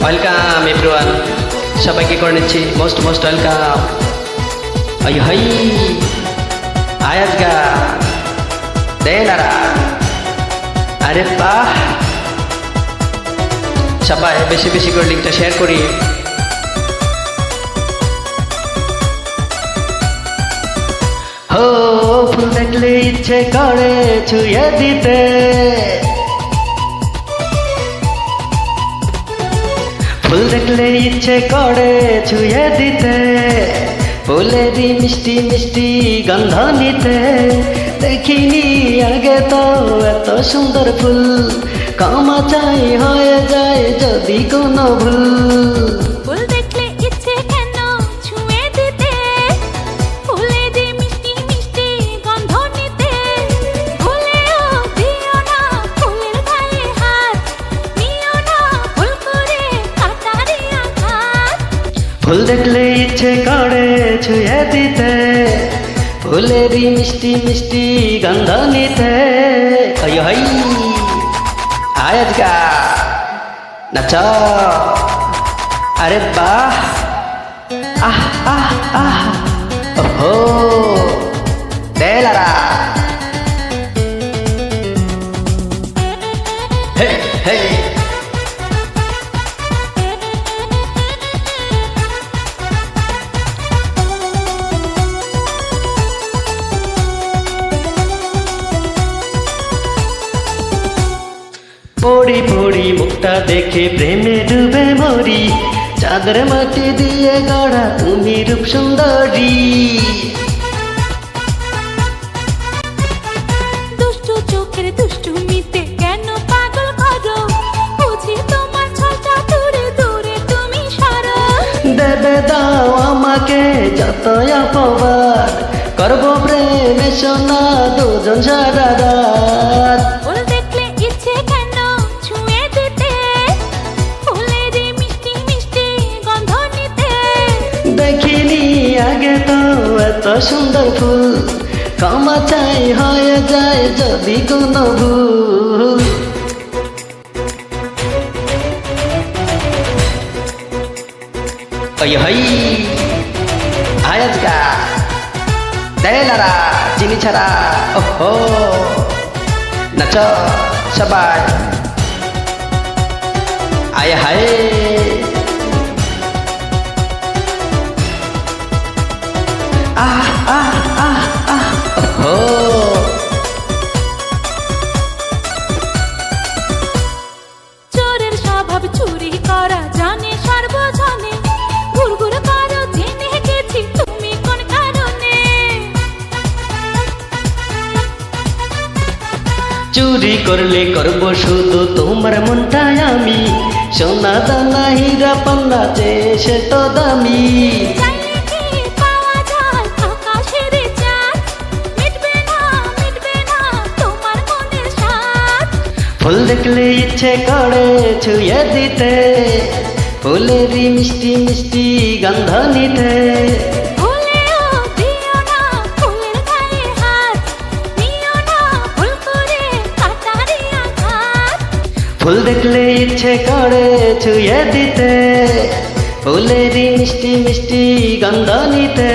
Welcome everyone, সবাইকে করে নিচ্ছি মোস্ট ওয়েলকাম। আই হাই আয়াজ গা দেলারা, আরে বাহ! সবাই বেশি বেশি করে লিঙ্কটা শেয়ার করি। হো ফুল দেখলে ইচ্ছে করে ছুঁয়ে দিতে, ফুল দেখলে ইচ্ছে করে ছুঁয়ে দিতে, ফুলেরই মিষ্টি মিষ্টি গন্ধ নিতে। দেখিনি আগে তো এত সুন্দর ফুল, ক্ষমা চাই হয়ে যায় যদি কোনো ভুল। ফুল দেখলে ইচ্ছে কেন ছুঁয়ে দিতে, ফুলেরই মিষ্টি মিষ্টি গন্ধ নিতে। ভুলেও দিও না ফুলের গায়ে হাত, নিও না ভুল করে কাটারি আঘাত। ফুল দেখলে ইচ্ছে করে ছুঁয়ে দিতে, ফুলেরই মিষ্টি মিষ্টি গন্ধ নিতে। হাই হাই আয়াজ গা নাচ, আরে বাহ! আহ আহ আহ ওহো দেলারা, হে হে পড়ি পড়ি মুখটা দেখে প্রেমে ডুবে মরি, চাঁদের মাটি দিয়ে গড়া তুমি রূপ সুন্দরী। দুষ্টু চোখের দুষ্টুমিতে কেন পাগল করো, বুঝি তোমার ছলটা দূরে দূরে তুমি সরো। দেবে দাও আমাকে যত অপবাদ, করবো প্রেমে সোনা দুজন সারা রাত। ফুল দেখলে ইচ্ছে কেন ছুঁয়ে দিতে, ফুলেরই মিষ্টি মিষ্টি গন্ধ নিতে। দেখিনি আগে তো এত সুন্দর ফুল, ক্ষমা চাই হয়ে যায় যদি কোনো ভুল। ওই হাই আয়াজ গা দেলারা, চিনি ছাড়া ওহো নাচ সবাই, আয় হায় আহ আহ আহ আহ ওহো। চোরের স্বভাব চুরি করা জানে সর্বজনে, ঘুরঘুর করো জেনে গেছি তুমি কোন কারণে। চুরি করলে করবো শুধু তোমার মনটাই আমি, সোনা দানা হীরা পান্না চেয়ে সে তো দামি। চাইলে কি পাওয়া যায় আকাশের চাঁদ, মিটবে না তোমার মনের স্বাদ। ফুল দেখলে ইচ্ছে করে ছুঁয়ে দিতে, ফুলেরই মিষ্টি মিষ্টি গন্ধ নিতে। ভুলেও দিও না ফুলের গায়ে হাত, নিও না ভুল করে কাটারি আঘাত। ফুল দেখলে ইচ্ছে করে ছুঁয়ে দিতে, ফুলেরই মিষ্টি মিষ্টি গন্ধ নিতে।